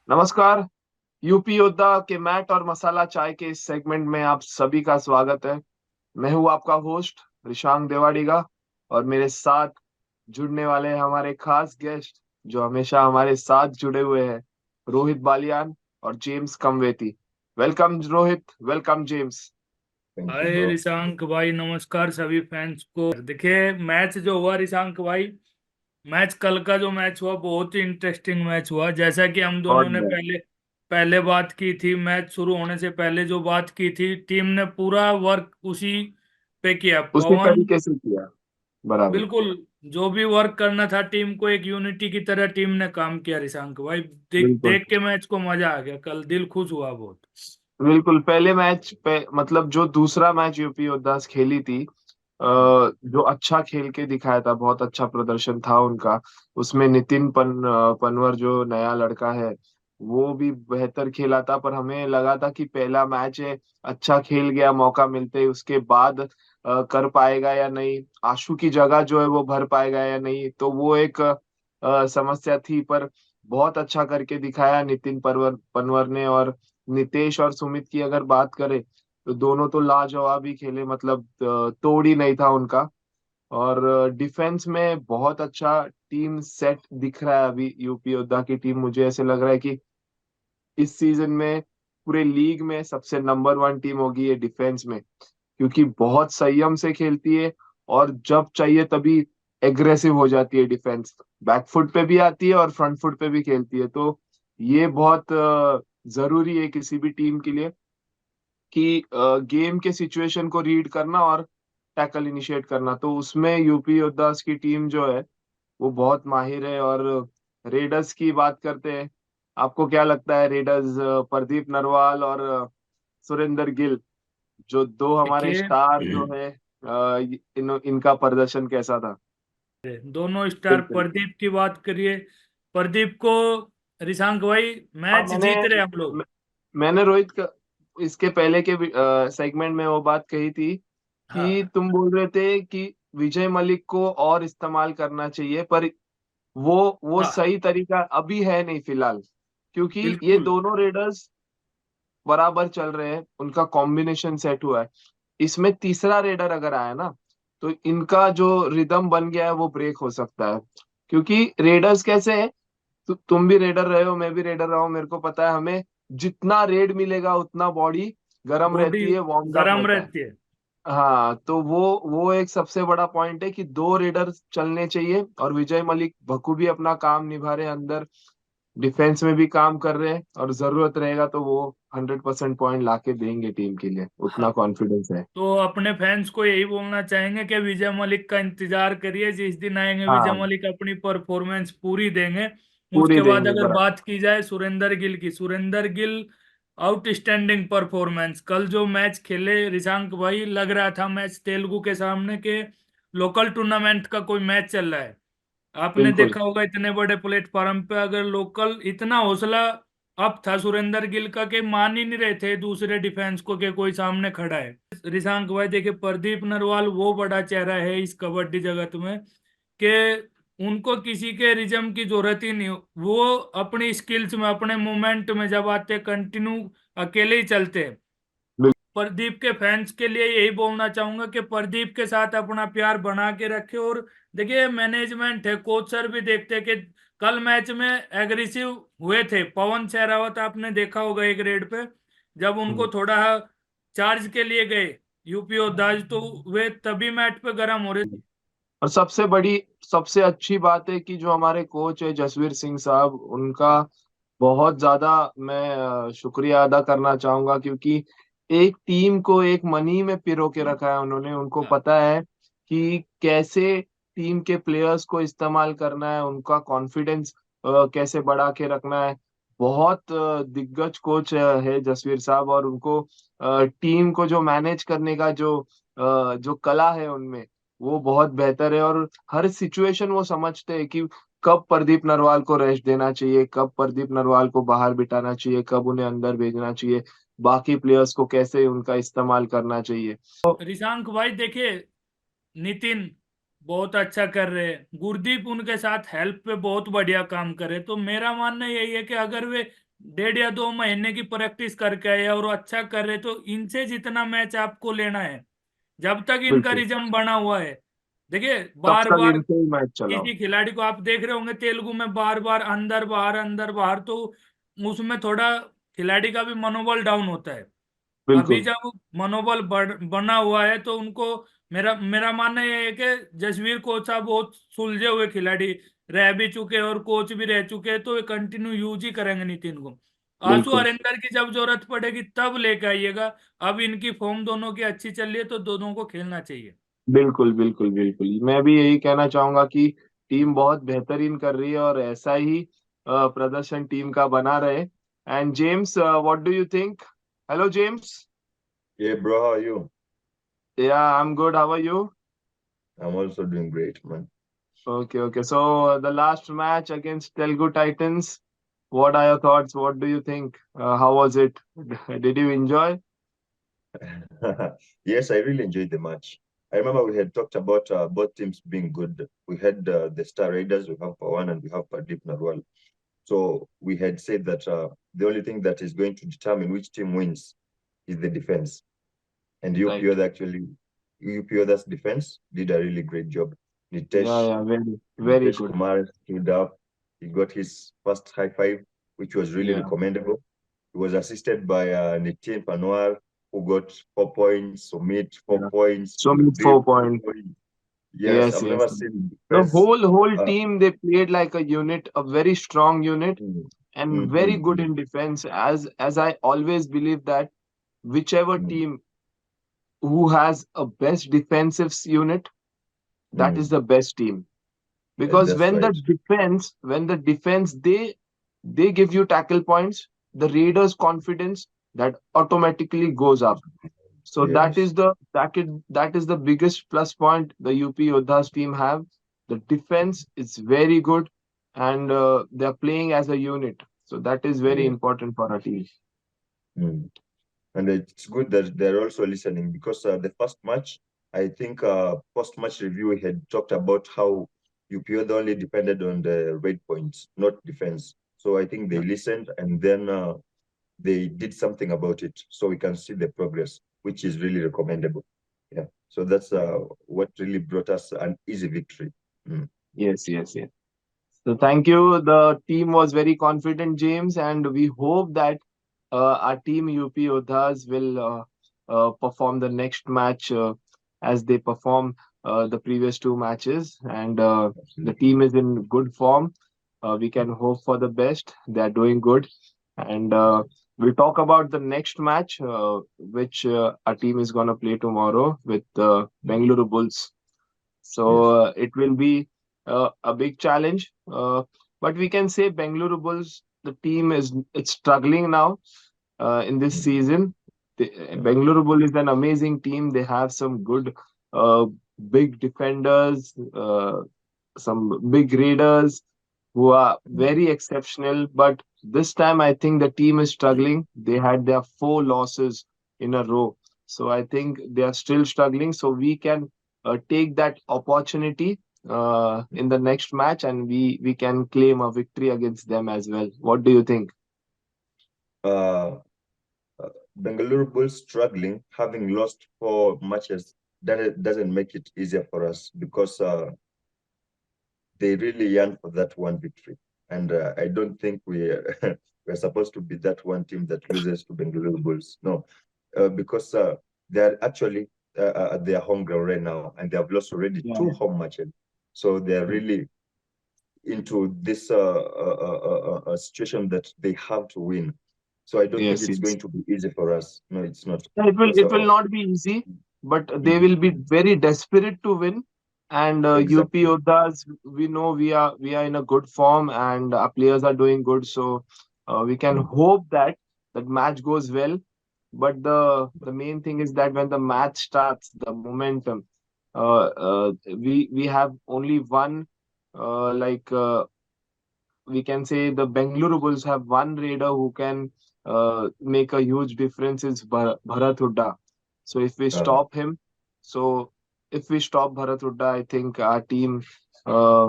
नमस्कार। यूपी योद्धा के मैट और मसाला चाय के इस सेगमेंट में आप सभी का स्वागत है। मैं हूं आपका होस्ट रिशांक देवाड़ीगा और मेरे साथ जुड़ने वाले हैं हमारे खास गेस्ट जो हमेशा हमारे साथ जुड़े हुए हैं, रोहित बालियान और जेम्स कमवेती। Welcome Rohit, welcome James. Thank you hi bro. Rishank भाई, नमस्कार सभी फैंस को। देखिए मैच जो हुआ रिशांक भाई, मैच कल का जो मैच हुआ बहुत ही इंटरेस्टिंग मैच हुआ। जैसा कि हम बहुत दोनों ने बढ़िया। पहले पहले बात की थी, मैच शुरू होने से पहले जो बात की थी, टीम ने पूरा वर्क उसी पे किया। उसी पवन तरीके से किया। बराबर। बिल्कुल, जो भी वर्क करना था टीम को, एक यूनिटी की तरह टीम ने काम किया रिशांक भाई। देख बिल्कुल। देख के मैच को मजा आ गया, कल दिल खुश हुआ बहुत। बिल्कुल पहले मैच पे मतलब जो दूसरा मैच यूपी योद्धास खेली थी, हम्म। जो अच्छा खेल के दिखाया था, बहुत अच्छा प्रदर्शन था उनका। उसमें पनवर जो नया लड़का है वो भी बेहतर खेला था, पर हमें लगा था कि पहला मैच है, अच्छा खेल गया, मौका मिलते ही उसके बाद कर पाएगा या नहीं, आशु की जगह जो है वो भर पाएगा या नहीं, तो वो एक समस्या थी। पर बहुत अच्छा करके दिखाया नितिन परवर पनवर ने। और नितेश और सुमित की अगर बात करें तो दोनों तो लाजवाब ही खेले, मतलब तोड़ ही नहीं था उनका। और डिफेंस में बहुत अच्छा टीम सेट दिख रहा है अभी यूपी योद्धा की टीम। मुझे ऐसे लग रहा है कि इस सीजन में पूरे लीग में सबसे नंबर वन टीम होगी ये डिफेंस में, क्योंकि बहुत संयम से खेलती है और जब चाहिए तभी एग्रेसिव हो जाती है डिफेंस। बैकफुट पे भी आती है और फ्रंट फुट पे भी खेलती है, तो ये बहुत जरूरी है किसी भी टीम के लिए कि गेम के सिचुएशन को रीड करना और टैकल इनिशिएट करना। तो उसमें यूपी योद्धास की टीम जो है वो बहुत माहिर है। और रेडर्स की बात करते हैं, आपको क्या लगता है रेडर्स, प्रदीप नरवाल और सुरेंदर गिल, जो दो हमारे देखिए स्टार जो है, इनका प्रदर्शन कैसा था? दोनों स्टार, बिल्कुल। प्रदीप की बात करिए। प्रदीप को रिशांक भाई, हाँ, मैच मैंने जीत रहे हम लोग। मैंने रोहित का इसके पहले के सेगमेंट में वो बात कही थी कि हाँ तुम बोल रहे थे कि विजय मलिक को और इस्तेमाल करना चाहिए, पर वो हाँ सही तरीका अभी है नहीं फिलहाल, क्योंकि ये बिल्कुल दोनों रेडर्स बराबर चल रहे हैं, उनका कॉम्बिनेशन सेट हुआ है। इसमें तीसरा रेडर अगर आया ना तो इनका जो रिदम बन गया है वो ब्रेक हो सकता है। क्योंकि रेडर्स कैसे है, तुम भी रेडर रहे हो, मैं भी रेडर रहा हूँ, मेरे को पता है, हमें जितना रेड मिलेगा उतना बॉडी गर्म बॉडी रहती है, वार्म अप गर्म रहता है। रहती है। हाँ, तो वो एक सबसे बड़ा पॉइंट है कि दो रेडर चलने चाहिए। और विजय मलिक बखूबी अपना काम निभा रहे हैं अंदर, डिफेंस में भी काम कर रहे हैं, और जरूरत रहेगा तो वो 100% पॉइंट लाके देंगे टीम के लिए, उतना हाँ, कॉन्फिडेंस है। तो अपने फैंस को यही बोलना चाहेंगे कि विजय मलिक का इंतजार करिए। जिस दिन आएंगे विजय हाँ, मलिक अपनी परफॉर्मेंस पूरी देंगे। पूरी उसके बाद देंगे अगर बराबर। बात की जाए सुरेंदर गिल की, सुरेंदर गिल आउटस्टैंडिंग परफॉर्मेंस। कल जो मैच खेले रिशांक भाई, लग रहा था मैच तेलुगु के सामने के लोकल टूर्नामेंट का कोई मैच चल रहा है। आपने बिल्कुल। देखा होगा इतने बड़े प्लेटफॉर्म पे अगर लोकल, इतना हौसला अप था सुरेंदर गिल का कि मान ही नहीं रहे थे दूसरे डिफेंस को कि कोई सामने खड़ा है। रिशांक भाई देखिए, प्रदीप नरवाल वो बड़ा चेहरा है इस कबड्डी जगत में कि उनको किसी के रिजम की जरूरत ही नहीं। वो अपनी स्किल्स में, अपने मोमेंट में जब आते कंटिन्यू अकेले ही चलते हैं। प्रदीप के फैंस के लिए यही बोलना चाहूंगा कि प्रदीप के साथ अपना प्यार बना के रखे। और देखिए मैनेजमेंट है, कोच सर भी देखते हैं कि कल मैच में एग्रेसिव हुए थे। पवन सहरावत आपने देखा होगा एक रेड पे, जब उनको बिल्कुल। थोड़ा चार्ज के लिए गए यूपी योद्धाज, तो वे तभी मैच पे गर्म हो रहे। और सबसे अच्छी बात है कि जो हमारे कोच है जसवीर सिंह साहब, उनका हाँ बहुत ज्यादा मैं शुक्रिया अदा करना चाहूंगा, क्योंकि एक टीम को एक मनी में पिरो के रखा है उन्होंने। उनको हाँ पता है कि कैसे टीम के प्लेयर्स को इस्तेमाल करना है, उनका कॉन्फिडेंस कैसे बढ़ा के रखना है। बहुत दिग्गज कोच है जसवीर साहब, और उनको टीम को जो मैनेज करने का जो कला है उनमें, वो बहुत बेहतर है। और हर सिचुएशन वो समझते हैं कि कब प्रदीप नरवाल को रेस्ट देना चाहिए, कब प्रदीप नरवाल को बाहर बिठाना चाहिए, कब उन्हें अंदर भेजना चाहिए, बाकी प्लेयर्स को कैसे उनका इस्तेमाल करना चाहिए। तो रिशांक भाई देखिए, नितिन बहुत अच्छा कर रहे हैं, गुरदीप उनके साथ हेल्प पे बहुत बढ़िया काम करे। तो मेरा मानना यही है कि अगर वे 1.5 या 2 महीने की प्रैक्टिस करके आए और अच्छा कर रहे, तो इनसे जितना मैच आपको लेना है, जब तक इनका बिल्कुल, रिजम बना हुआ है। देखिए तब बार तक बार इनसे ही मैच चलाओ। किसी खिलाड़ी को आप देख रहे होंगे तेलुगु में बार बार अंदर बाहर अंदर बाहर, तो उसमें थोड़ा खिलाड़ी का भी मनोबल डाउन होता है। अभी बिल्कुल, जब मनोबल बना हुआ है तो उनको, मेरा मेरा मानना ये है कि जसवीर कोच साहब बहुत सुलझे हुए खिलाड़ी रह भी चुके हैं और कोच भी रह चुके हैं, तो ये कंटिन्यू यूज ही करेंगे नितिन को। आंसू बिल्कुल, हरिंदर की जब जरूरत पड़ेगी तब लेके आइएगा। अब इनकी फॉर्म दोनों की अच्छी चल रही है तो दोनों को खेलना चाहिए। बिल्कुल, बिल्कुल, बिल्कुल, मैं भी यही कहना चाहूंगा कि टीम बहुत बेहतरीन कर रही है और ऐसा ही प्रदर्शन टीम का बना रहे। And James, what do you think? Hello James. Yeah, bro, how are you? Yeah, I am good, how are you? I'm also doing great, man. Okay, okay. So the last match against Telugu Titans, what are your thoughts? What do you think? How was it? Did you enjoy? Yes, I really enjoyed the match. I remember we had talked about both teams being good. We had the Star Raiders, we have Pawan and we have Pradeep Narwal. So we had said that the only thing that is going to determine which team wins is the defense. And Right. UPO's defense did a really great job. Yeah, Nitesh yeah, very, very Nitesh good. Kumar stood up. He got his first high five, which was really Yeah, recommendable. He was assisted by Nitin Panwar, who got 4 points, Sumit, four yeah. points, So many Kuldeep, 4 points. 4 points. Yes, Yes, I've yes. never seen The defense. whole Uh, team, they played like a unit, a very strong unit, mm, and mm, very mm, good mm, in defense. As I always believe that whichever mm, team who has a best defensive unit, that is mm. the best team. Yeah, Because that's right. when the defense, they give you tackle points, the Raiders confidence that automatically goes up. So Yes. that is the biggest plus point the UP Yodhas team have. The defense is very good, and they are playing as a unit, so that is very Yeah. important for our team. Mm. And it's good that they're also listening because the first match, I think post-match review, we had talked about how UPO only depended on the red points, not defense. So I think they Yeah. listened and then they did something about it. So we can see the progress, which is really recommendable. Yeah. So that's what really brought us an easy victory. Mm. Yes, yes, yes. So thank you. The team was very confident, James, and we hope that our team UP Yodhas will perform the next match as they perform the previous two matches, and the Absolutely. team is in good form. We can hope for the best. They are doing good, and we'll talk about the next match, which our team is going to play tomorrow with Bengaluru Bulls. Yes. So it will be a big challenge. But we can say Bengaluru Bulls, the team is it's struggling now in this Mm. season. Yeah. Bengaluru Bull is an amazing team. They have some good uh, big defenders, some big raiders who are Mm. very exceptional. But this time, I think the team is struggling. They had their 4 losses in a row. So I think they are still struggling. So we can take that opportunity in the next match, and we can claim a victory against them as well. What do you think? Uh, Bengaluru Bulls struggling, having lost 4 matches, that doesn't make it easier for us because they really yearn for that one victory. And I don't think we're supposed to be that one team that loses to Bengaluru Bulls. No, because they're actually at their home ground right now, and they have lost already Yeah. 2 home matches. So they're Yeah. really into this situation that they have to win. So I don't think Yes, it's yes. going to be easy for us. No, it's not. Yeah, it will So not be easy, but they will be mhm, very desperate to win. And UP exactly. Yodhas, we know we are in a good form, and our players are doing good. So we can Mm. hope that that match goes well. But the main thing is that when the match starts, the momentum, we have only one we can say the Bengaluru Bulls have one raider who can make a huge difference is Bharat Hooda. So if we Uh, stop him, so if we stop Bharat Hooda, I think our team uh,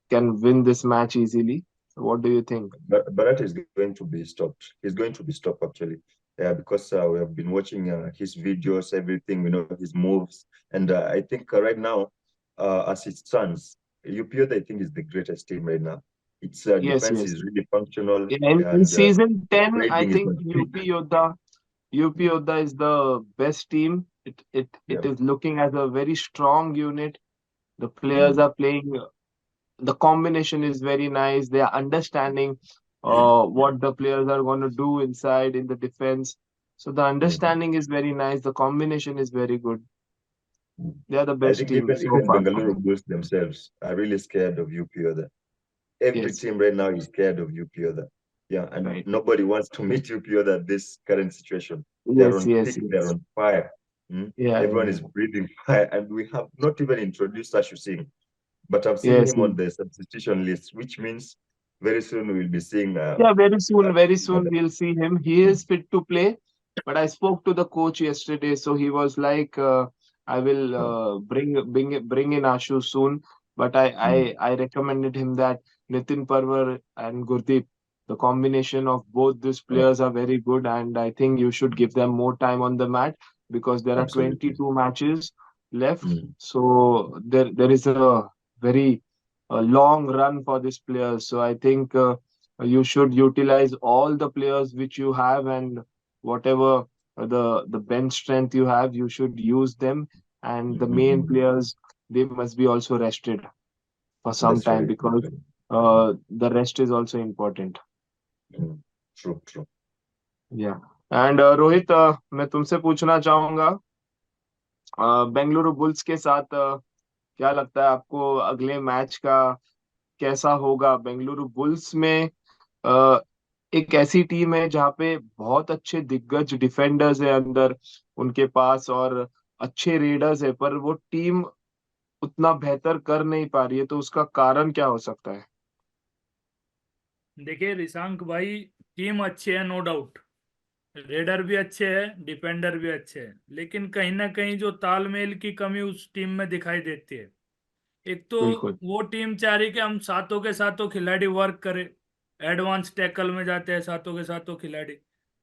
can win this match easily. What do you think? But Barat is going to be stopped. He's going to be stopped actually. Yeah, because we have been watching his videos, everything, his moves. And I think right now, as it stands, UPO, I think, is the greatest team right now. Its Yes, defense yes. is really functional, In and season its 10, I rating is think not big. UP Yodha is the best team. It Yeah. is looking as a very strong unit. The players Mm, are playing, the combination is very nice. They are understanding what the players are going to do inside in the defense. So the mm, understanding is very nice. The combination is very good. mm. They are the I best think team even so even far. Bengaluru Bulls themselves are really scared of UPO. Every Yes, team right now is scared of UPO. Yeah, and right. nobody wants to meet UPO this current situation. They're Yes, on yes, peak, they're yes. on fire. Mm. Yeah, Everyone yeah, is yeah. breathing fire, and we have not even introduced Ashu Singh, but I've seen Yes, him yes. on the substitution list, which means very soon we'll be seeing Yeah, very Ashu soon we'll see him. He Mm, is fit to play, but I spoke to the coach yesterday, so he was like, "I will mm, bring in Ashu soon." But mm, I recommended him that Nitin Parwar and Gurdeep, the combination of both these mm, players are very good, and I think you should give them more time on the mat because there are absolutely. 22 matches left. Mm, So there is a very long run for these players. So I think. You should utilize all the players which you have, and whatever the bench strength you have, you should use them, and the mm, main mm. players, they must be also rested for some That's time very true. because the rest is also important. Mm, true, true. या and Rohit, मैं तुमसे पूछना चाहूंगा, Bengaluru bulls के साथ क्या लगता है आपको अगले मैच का कैसा होगा? बेंगलुरु बुल्स में अ, एक ऐसी टीम है जहाँ पे बहुत अच्छे दिग्गज डिफेंडर्स है अंदर उनके पास, और अच्छे रेडर्स है, पर वो टीम उतना बेहतर कर नहीं पा रही है, तो उसका कारण क्या हो सकता है? देखिए रिशांक भाई, टीम अच्छी है नो डाउट। रेडर भी अच्छे हैं, डिफेंडर भी अच्छे हैं, लेकिन कहीं ना कहीं जो तालमेल की कमी उस टीम में दिखाई देती है। एक तो बिल्कुल। वो टीम चाह रही कि हम सातों के सातों खिलाड़ी वर्क करें, एडवांस टैकल में जाते हैं सातों के सातों खिलाड़ी।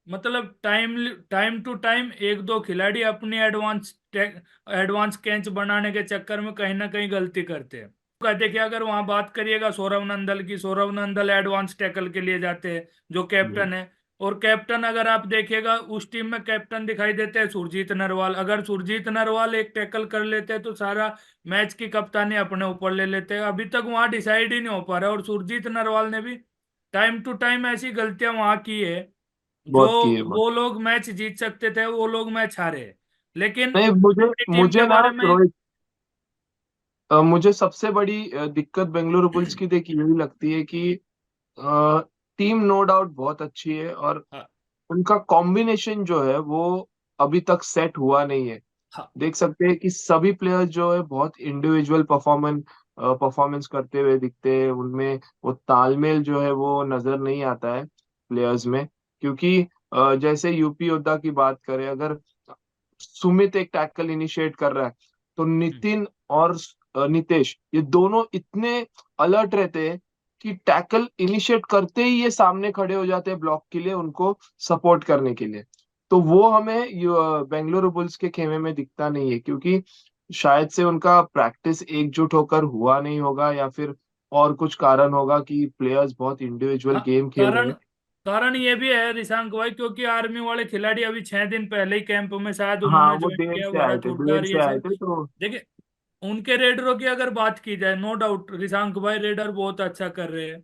मतलब टाइम टाइम टू टाइम एक दो खिलाड़ी अपनी एडवांस कैच बनाने के चक्कर में कहीं ना कहीं गलती करते हैं। देखिए अगर वहां बात करिएगा सौरव नंदल की, सौरव नंदल एडवांस टैकल के लिए जाते हैं, जो हम्म, कैप्टन है। और कैप्टन अगर आप देखिएगा उस टीम में कैप्टन दिखाई देते हैं सुरजीत नरवाल। अगर सुरजीत नरवाल एक टैकल कर लेते हैं तो सारा मैच की कप्तानी अपने ऊपर ले लेते हैं। अभी तक वहां डिसाइड ही नहीं हो पा रहा है, और सुरजीत नरवाल ने भी टाइम टू टाइम ऐसी गलतियां वहां की है जो बहुत की है बहुत। वो लोग मैच जीत सकते थे वो लोग मैच हारे हैं। लेकिन नहीं, मुझे अपनी टीम के मुझे ना बारे में रोहित, मुझे सबसे बड़ी दिक्कत बेंगलुरु बुल्स की देखिए यही लगती है कि टीम नो डाउट बहुत अच्छी है, और हाँ, उनका कॉम्बिनेशन जो है वो अभी तक सेट हुआ नहीं है। हाँ, देख सकते हैं कि सभी प्लेयर्स जो है बहुत इंडिविजुअल परफॉर्मेंस करते हुए दिखते हैं, उनमें वो तालमेल जो है वो नजर नहीं आता है प्लेयर्स में। क्योंकि जैसे यूपी योद्धा की बात करें, अगर सुमित एक टैकल इनिशिएट कर रहा है, तो हम्म, नितिन और नितेश, ये दोनों इतने अलर्ट रहते हैं कि टैकल इनिशिएट करते ही ये सामने खड़े हो जाते हैं ब्लॉक के लिए, उनको सपोर्ट करने के लिए। तो वो हमें बेंगलुरु बुल्स के खेमे में दिखता नहीं है, क्योंकि शायद से उनका प्रैक्टिस एकजुट होकर हुआ नहीं होगा, या फिर और कुछ कारण होगा कि प्लेयर्स बहुत इंडिविजुअल हाँ। गेम खेल रहे कारण हैं। कारण ये भी है रिशांक भाई, क्योंकि आर्मी वाले खिलाड़ी अभी 6 दिन पहले ही कैंप में शायद हाँ, उन्होंने वो ज्वाइन देर किया, से आए भरत थे, हुड्डा देर और से ये आए सब। थे तो। देखिए उनके रेडरों की अगर बात की जाए, नो डाउट रिशांक भाई रेडर बहुत अच्छा कर रहे हैं।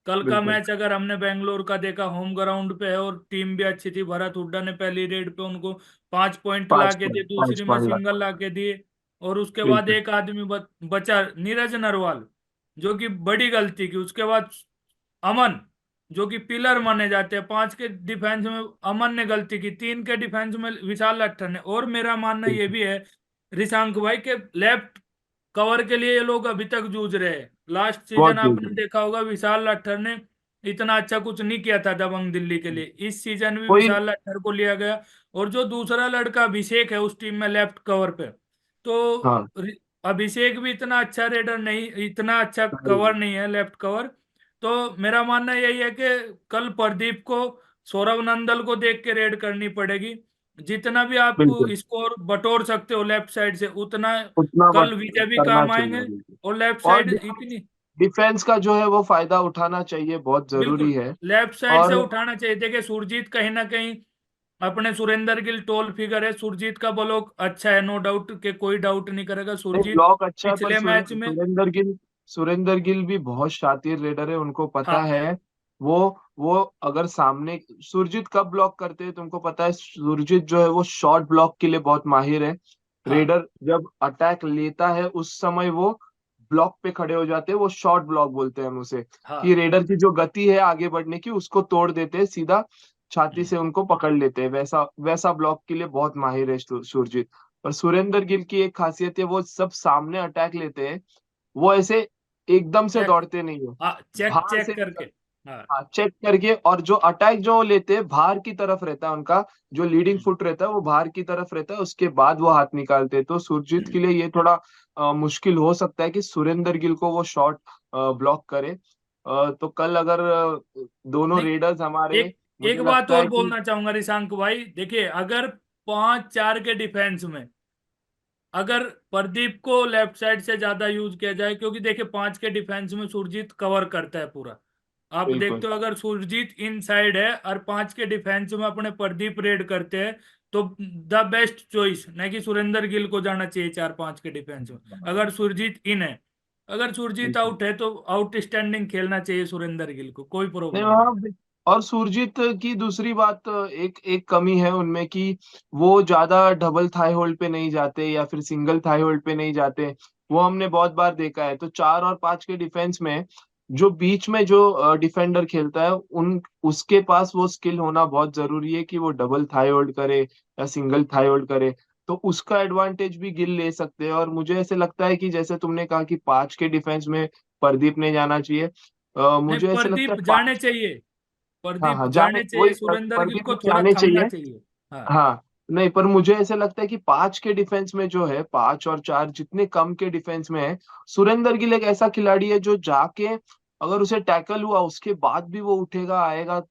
कल का बिल्कुल। मैच अगर हमने बेंगलोर का देखा, होम ग्राउंड पे है और टीम भी अच्छी थी। भरत हुड्डा ने पहली रेड पे उनको 5 पॉइंट ला पांच के दिए, पॉइंट, दूसरी में सिंगल ला के दिए। और उसके बाद बिल्कुल। एक आदमी बचा नीरज नरवाल, जो कि बड़ी गलती की। उसके बाद अमन, जो कि पिलर माने जाते हैं 5 के डिफेंस में, अमन ने गलती की। 3 के डिफेंस में विशाल लट्ठर ने। और मेरा मानना ये बिल्कुल। भी है रिशांक भाई के लेफ्ट कवर के लिए ये लोग अभी तक जूझ रहे हैं। लास्ट बहुत सीजन जरूरी आपने है। देखा होगा विशाल लट्ठर ने इतना अच्छा कुछ नहीं किया था दबंग दिल्ली के लिए। इस सीजन भी कोई। विशाल लट्ठर को लिया गया। और जो दूसरा लड़का अभिषेक है उस टीम में लेफ्ट कवर पे, तो हाँ, अभिषेक भी इतना अच्छा रेडर नहीं, इतना अच्छा कवर नहीं है लेफ्ट कवर। तो मेरा मानना यही है कि कल प्रदीप को सौरव नंदल को देख के रेड करनी पड़ेगी। जितना भी आप बिल्कुल, स्कोर बटोर सकते हो लेफ्ट साइड से, उतना उतना बट कल विजय भी करना काम चाहिए आएंगे। बिल्कुल। और लेफ्ट और साइड इतनी, डिफेंस का जो है वो फायदा उठाना चाहिए, बहुत जरूरी बिल्कुल है। लेफ्ट साइड से और उठाना चाहिए। देखिए सुरजीत कहीं ना कहीं अपने सुरेंद्र गिल टॉल फिगर है, सुरजीत का ब्लॉक अच्छा है, नो डाउट के कोई डाउट नहीं करेगा नहीं, सुरजीत। ब्लॉक अच्छा है, पर पिछले मैच में, सुरेंद्र गिल भी बहुत शातिर रेडर है, उनको पता हाँ है। वो वो अगर सामने सुरजीत कब ब्लॉक करते हैं तुमको पता है? सुरजीत जो है वो शॉर्ट ब्लॉक के लिए बहुत माहिर है। हाँ रेडर जब अटैक लेता है उस समय वो ब्लॉक पे खड़े हो जाते हैं, वो शॉर्ट ब्लॉक बोलते हैं हम उसे। कि हाँ। रेडर की जो गति है आगे बढ़ने की उसको तोड़ देते हैं, सीधा छाती हम्म। से उनको पकड़ लेते हैं। वैसा वैसा ब्लॉक के लिए बहुत माहिर है सुरजीत। और सुरेंद्र गिल की एक खासियत है, वो सब सामने अटैक लेते हैं, वो ऐसे एकदम से चेक, दौड़ते नहीं है। हाँ चेक बाहर से चेक करके। हाँ। हाँ, चेक करके, और जो अटैक जो लेते हैं बाहर की तरफ रहता है उनका, जो लीडिंग हम्म। फुट रहता है वो बाहर की तरफ रहता है, उसके बाद वो हाथ निकालते हैं। तो सुरजीत के लिए ये थोड़ा मुश्किल हो सकता है कि सुरेंद्र गिल को वो शॉट ब्लॉक करे। तो कल अगर दोनों नहीं, रेडर्स हमारे, एक एक मुझे बात लगता और है कि बोलना चाहूंगा रिशांक भाई। देखिए अगर 5-4 के डिफेंस में अगर प्रदीप को लेफ्ट साइड से ज्यादा यूज किया जाए, क्योंकि देखिए 5 के डिफेंस में सुरजीत कवर करता है पूरा। आप बिल्कुल देखते हो अगर सुरजीत इन साइड है और 5 के डिफेंस में अपने प्रदीप रेड करते हैं, तो द बेस्ट चॉइस नहीं कि सुरेंद्र गिल को जाना चाहिए 4-5 के डिफेंस में। अगर सुरजीत इन है, अगर सुरजीत बिल्कुल। आउट है तो आउटस्टैंडिंग खेलना चाहिए सुरेंद्र गिल को, कोई नहीं, प्रॉब्लम नहीं वहाँ है। और सुरजीत की दूसरी बात, एक एक कमी है उनमें कि वो ज्यादा डबल थाई होल्ड पे नहीं जाते या फिर सिंगल थाई होल्ड पे नहीं जाते। वो हमने बहुत बार देखा है। तो 4 और 5 के डिफेंस में जो बीच में जो डिफेंडर खेलता है, उन उसके पास वो स्किल होना बहुत जरूरी है कि वो डबल थाई होल्ड करे या सिंगल थाई होल्ड करे। तो उसका एडवांटेज भी गिल ले सकते हैं। और मुझे ऐसे लगता है कि जैसे तुमने कहा कि 5 के डिफेंस में प्रदीप ने जाना चाहिए, नहीं, मुझे ऐसे लगता है प्रदीप जाने चाहिए, हाँ प्रदीप हाँ, जाने जाने चाहिए, वही सुरेंद्र गिल को प्रदीप थोड़ा जाने थमना चाहिए। चाहिए। हाँ। हाँ, नहीं, पर मुझे ऐसे लगता है कि 5 के डिफेंस में जो है, 5 और 4 जितने कम के डिफेंस में है, सुरेंद्र गिल एक ऐसा खिलाड़ी है जो जाके अगर उसे टैकल हुआ उसके बाद भी वो उठेगा, आएगा,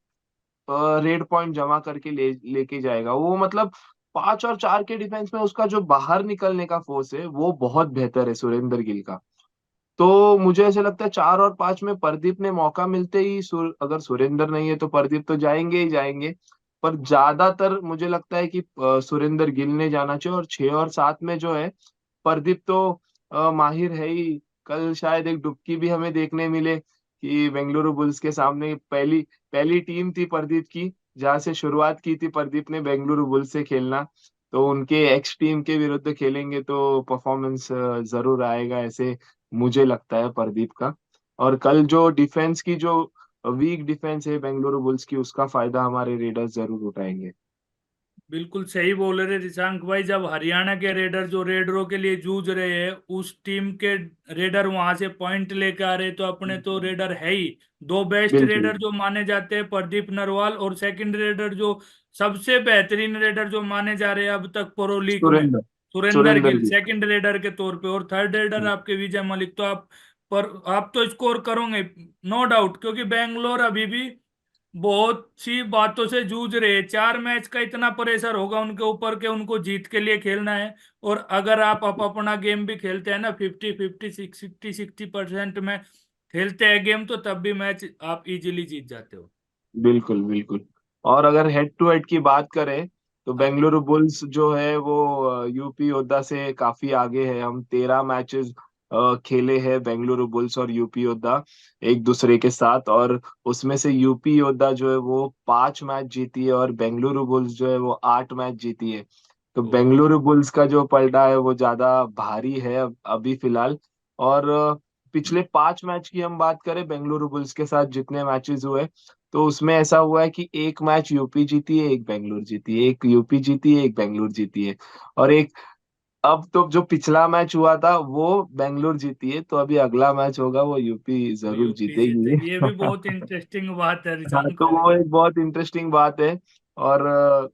रेड पॉइंट जमा करके लेके जाएगा वो। मतलब 5 और 4 के डिफेंस में उसका जो बाहर निकलने का फोर्स है वो बहुत बेहतर है सुरेंद्र गिल का। तो मुझे ऐसे लगता है 4 और 5 में प्रदीप ने मौका मिलते ही अगर सुरेंद्र नहीं है तो प्रदीप तो जाएंगे ही जाएंगे। पर ज्यादातर मुझे लगता है कि सुरेंद्र गिल ने जाना चाहिए। और 6 और 7 में जो है, प्रदीप तो माहिर है ही। कल शायद एक डुबकी भी हमें देखने मिले कि बेंगलुरु बुल्स के सामने पहली पहली टीम थी प्रदीप की, जहां से शुरुआत की थी प्रदीप ने बेंगलुरु बुल्स से खेलना। तो उनके एक्स टीम के विरुद्ध खेलेंगे तो परफॉर्मेंस जरूर आएगा, ऐसे मुझे लगता है प्रदीप का। और कल जो डिफेंस की जो वीक डिफेंस है बेंगलुरु बुल्स की, उसका फायदा हमारे रेडर्स जरूर उठाएंगे। बिल्कुल सही बोल रहे रिशांक भाई। जब हरियाणा के रेडर जो रेडरों के लिए जूझ रहे हैं, उस टीम के रेडर वहां से पॉइंट लेके आ रहे, तो अपने तो रेडर है ही। दो बेस्ट बिल्कुल। रेडर जो माने जाते हैं प्रदीप नरवाल, और सेकंड रेडर जो सबसे बेहतरीन रेडर जो माने जा रहे हैं अब तक प्रो लीग में, सुरेंद्र सुरेंद्र सुरेंद्र गिल गिल। सेकंड रेडर के तौर पे, और थर्ड रेडर आपके विजय मलिक। तो आप, पर आप तो स्कोर करोगे नो डाउट, क्योंकि बेंगलोर अभी भी बहुत सी बातों से जूझ रहे हैं। 4 मैच का इतना प्रेशर होगा उनके ऊपर के उनको जीत के लिए खेलना है। और अगर आप अपना गेम भी खेलते हैं ना, 50-50 60-60% में खेलते हैं गेम, तो तब भी मैच आप इजीली जीत जाते हो। बिल्कुल बिल्कुल। और अगर हेड टू हेड की बात करें तो हाँ। बेंगलुरु बुल्स जो है वो यूपी योद्धा से काफी आगे है। हम 13 मैचेस खेले हैं बेंगलुरु बुल्स और यूपी योद्धा एक दूसरे के साथ। और उसमें से यूपी योद्धा जो है वो 5 मैच जीती है और बेंगलुरु बुल्स जो है वो 8 मैच जीती है। तो ओ, बेंगलुरु बुल्स का जो पलड़ा है वो ज्यादा भारी है अभी फिलहाल। और पिछले 5 मैच की हम बात करें बेंगलुरु बुल्स के साथ जितने मैचेस हुए, तो उसमें ऐसा हुआ है कि एक मैच यूपी जीती है, एक बेंगलुरु जीती है, एक यूपी जीती है, एक बेंगलुरु जीती है। और एक, अब तो जो पिछला मैच हुआ था वो बेंगलुरु जीती है, तो अभी अगला मैच होगा वो यूपी वो जरूर यूपी जीतेगी। जीतेगी, ये भी बहुत इंटरेस्टिंग बात है हाँ, रिशांक तो भाई। वो एक बहुत इंटरेस्टिंग बात है। और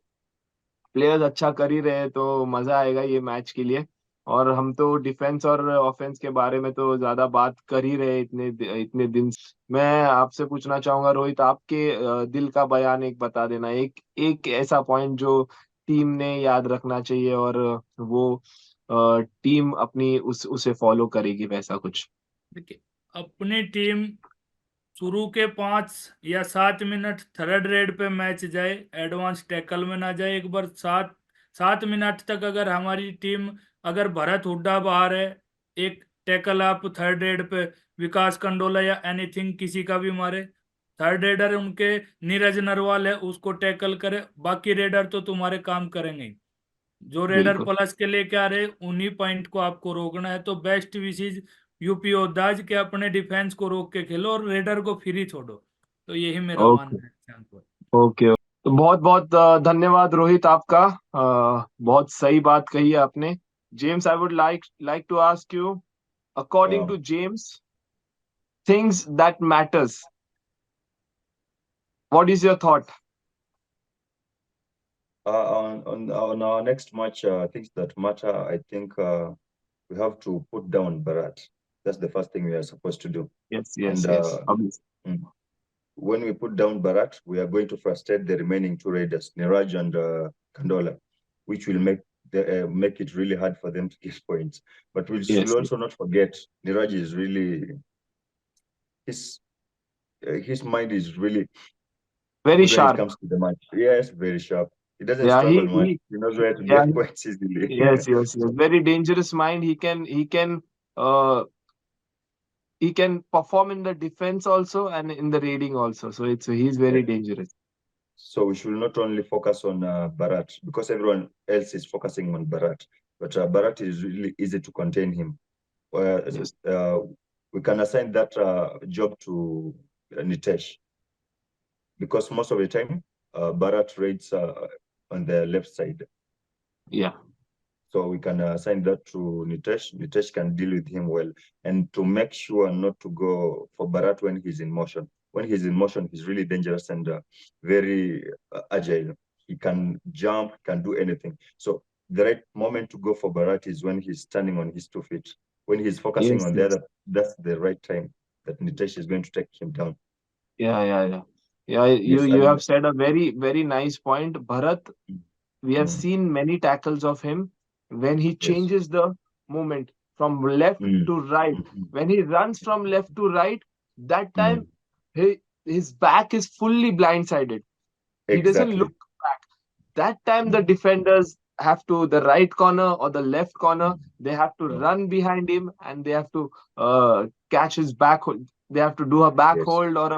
प्लेयर्स अच्छा कर ही रहे हैं तो मजा आएगा ये मैच के लिए। और हम तो डिफेंस और ऑफेंस के बारे में तो ज्यादा बात कर ही रहे इतने दिन से। मैं आपसे पूछना चाहूंगा रोहित, आपके दिल का बयान एक बता देना, एक एक ऐसा पॉइंट जो टीम ने याद रखना चाहिए और वो टीम अपनी उसे फॉलो करेगी, वैसा कुछ। देखिए, अपनी टीम शुरू के 5 या 7 मिनट थर्ड रेड पे मैच जाए, एडवांस टैकल में ना जाए। एक बार 7 7 मिनट तक अगर हमारी टीम, अगर भरत हुड्डा बाहर है, एक टैकल आप थर्ड रेड पे विकास कंडोला या एनीथिंग किसी का भी मारे, थर्ड रेडर उनके नीरज नरवाल है उसको टैकल करे, बाकी रेडर तो तुम्हारे काम करेंगे ही। जो रेडर बिल्कुल। प्लस के लेके आ रहे उन्हीं पॉइंट को आपको रोकना है। तो बेस्ट विशेष यूपी योद्धाज के अपने डिफेंस को रोक के खेलो और रेडर को फ्री छोड़ो। तो यही मेरा ओके। मानना है शांत भाई। ओके। तो बहुत बहुत धन्यवाद रोहित आपका, बहुत सही बात कही है आपने। James, I would like to ask you, according Um, to James, things that matters, what is your thought? on our next match, things that matter, I think we have to put down Barat. That's the first thing we are supposed to do. Yes, And yes, yes, obviously. mm, when we put down Barat, we are going to frustrate the remaining two raiders, Niraj and Kandola, which will make it really hard for them to get points. But we should Yes, also not forget Niraj is really his his mind is really very good when it sharp. comes to the match. Yes, very sharp. He doesn't Yeah, struggle much. he He knows where to yeah, get points easily. yes, yes, yes, very dangerous mind. Uh he can perform in the defense also and in the raiding also. So he's very Yeah. dangerous. So we should not only focus on Barat because everyone else is focusing on Barat, but Barat is really easy to contain him. Yes, Uh, we can assign that job to Nitesh because most of the time Barat raids on the left side. yeah, So we can assign that to Nitesh. Nitesh can deal with him well. And to make sure not to go for Barat when he's in motion. When he's in motion, he's really dangerous and very agile. He can jump, can do anything. So the right moment to go for Barat is when he's standing on his 2 feet. When he's focusing yes, on the yes. other, that's the right time that Nitesh is going to take him down. Yeah, yeah, yeah. Yeah, you Yes, you and have said a very, very nice point. Bharat, we have mm, seen many tackles of him when he yes. changes the movement from left Mm, to right. mhm, When he runs from left to right, that mm, time his back is fully blindsided. He doesn't look exactly. back. That time the Mm, defenders have to, the right corner or the left corner, mm, they have to yeah, run behind him and they have to catch his back. They have to do a back yes. hold or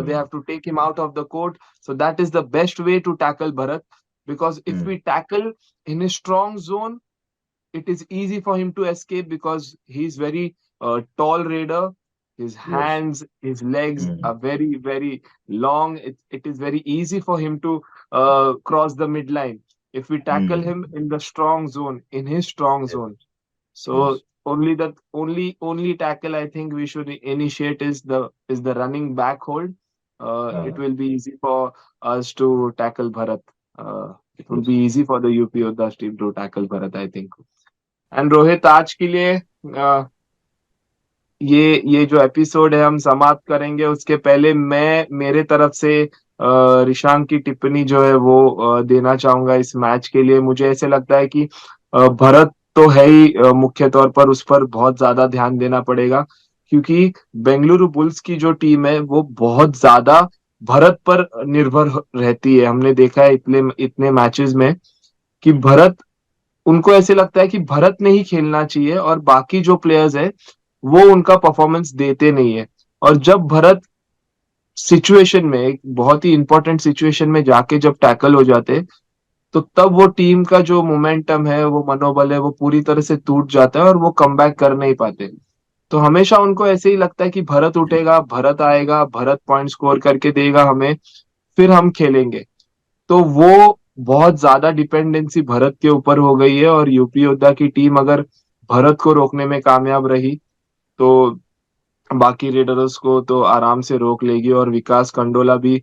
they Mm, have to take him out of the court. So that is the best way to tackle Bharat, because if mm, we tackle in a strong zone, it is easy for him to escape because he's very tall raider. His yes. hands, his legs Mm, are very, very long. It is very easy for him to cross the midline if we tackle mm, him in the strong zone, in his strong yes, zone. So yes. only tackle I think we should initiate is the running back hold. It Uh, will be easy for us to tackle Bharat. It will be yes. easy for the UP Yoddha's team to tackle Bharat, I think. And Rohit, आज के लिए ये जो episode है हम समाप्त करेंगे। उसके पहले मैं मेरे तरफ से ऋशांक की टिप्पणी जो है वो देना चाहूंगा इस मैच के लिए। मुझे ऐसे लगता है कि भरत तो है ही, मुख्य तौर पर उस पर बहुत ज्यादा ध्यान देना पड़ेगा, क्योंकि बेंगलुरु बुल्स की जो टीम है वो बहुत ज्यादा भरत पर निर्भर रहती है। हमने देखा है इतने इतने मैचेस में कि भरत, उनको ऐसे लगता है कि भरत ने ही खेलना चाहिए और बाकी जो प्लेयर्स है वो उनका परफॉर्मेंस देते नहीं है। और जब भरत सिचुएशन में, एक बहुत ही इंपॉर्टेंट सिचुएशन में जाके जब टैकल हो जाते, तो तब वो टीम का जो मोमेंटम है, वो मनोबल है, वो पूरी तरह से टूट जाता है और वो कम बैक कर नहीं पाते। तो हमेशा उनको ऐसे ही लगता है कि भरत उठेगा, भरत आएगा, भरत पॉइंट स्कोर करके देगा हमें, फिर हम खेलेंगे। तो वो बहुत ज्यादा डिपेंडेंसी भरत के ऊपर हो गई है और यूपी योद्धा की टीम अगर भरत को रोकने में कामयाब रही तो बाकी रेडर्स को तो आराम से रोक लेगी। और विकास कंडोला भी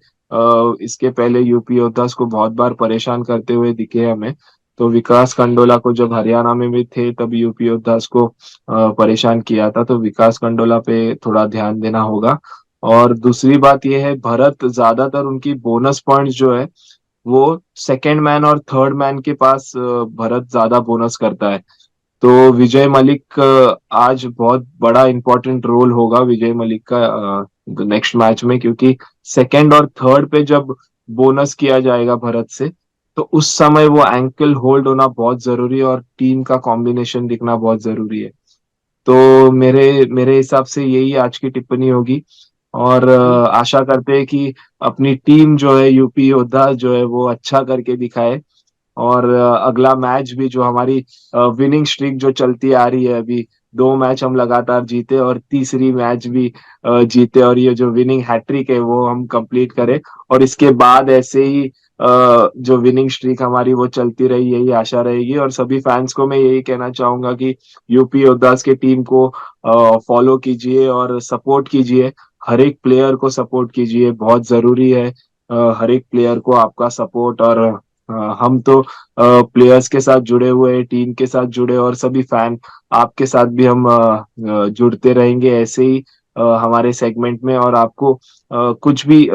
इसके पहले यूपी योद्धास को बहुत बार परेशान करते हुए दिखे हमें। तो विकास खंडोला को जब हरियाणा में भी थे तब यूपी योद्धास को परेशान किया था, तो विकास खंडोला पे थोड़ा ध्यान देना होगा। और दूसरी बात यह है, भरत ज्यादातर उनकी बोनस पॉइंट्स जो है वो सेकेंड मैन और थर्ड मैन के पास भरत ज्यादा बोनस करता है। तो विजय मलिक आज बहुत बड़ा इंपॉर्टेंट रोल होगा विजय मलिक का नेक्स्ट मैच में, क्योंकि सेकंड और थर्ड पे जब बोनस किया जाएगा भरत से, तो उस समय वो एंकल होल्ड होना बहुत जरूरी है और टीम का कॉम्बिनेशन दिखना बहुत जरूरी है। तो मेरे मेरे हिसाब से यही आज की टिप्पणी होगी। और आशा करते हैं कि अपनी टीम जो है यूपी योद्धा जो है वो अच्छा करके दिखाए, और अगला मैच भी जो हमारी विनिंग स्ट्रीक जो चलती आ रही है अभी, 2 मैच हम लगातार जीते और तीसरी मैच भी जीते, और ये जो विनिंग हैट्रिक है वो हम कंप्लीट करें। और इसके बाद ऐसे ही जो विनिंग स्ट्रीक हमारी वो चलती रही, यही आशा रहेगी। और सभी फैंस को मैं यही कहना चाहूंगा कि यूपी योद्धास के टीम को फॉलो कीजिए और सपोर्ट कीजिए, हर एक प्लेयर को सपोर्ट कीजिए, बहुत जरूरी है हर एक प्लेयर को आपका सपोर्ट। और हम तो प्लेयर्स के साथ जुड़े हुए, टीम के साथ जुड़े, और सभी फैन आपके साथ भी हम जुड़ते रहेंगे ऐसे ही हमारे सेगमेंट में। और आपको कुछ भी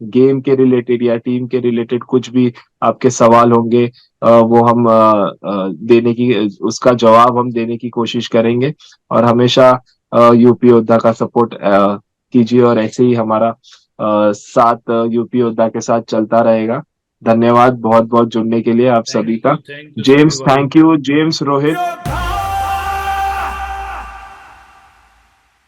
गेम के रिलेटेड या टीम के रिलेटेड कुछ भी आपके सवाल होंगे, वो हम देने की, उसका जवाब हम देने की कोशिश करेंगे। और हमेशा यूपी योद्धा का सपोर्ट कीजिए, और ऐसे ही हमारा साथ यूपी योद्धा के साथ चलता रहेगा। धन्यवाद बहुत बहुत जुड़ने के लिए आप सभी का। थैंक यू सभी जेम्स, भाई। Thank you James, Rohit.